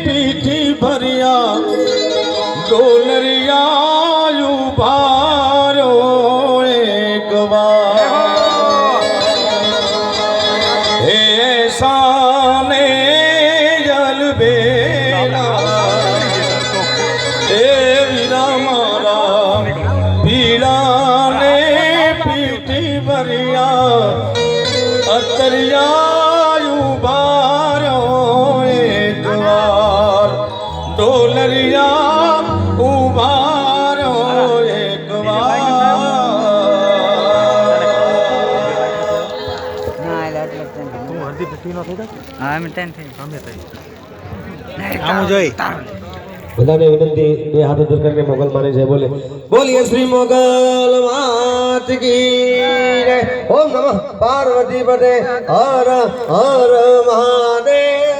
पीठी भरिया डोलरिया उभारो एक बार ऐसाने जल बेला ए वीरा मारा पीड़ा ने पीठी भरिया अतरिया उभारो एक बार डोलरिया उभारो एक बार બધાને વિનંતી બે હાથ ઊંચા કરીને મોગલ માને જય બોલે બોલીએ શ્રી મોગલ માત કી જય ઓમ નમઃ પાર્વતી પતે હર હર મહાદેવ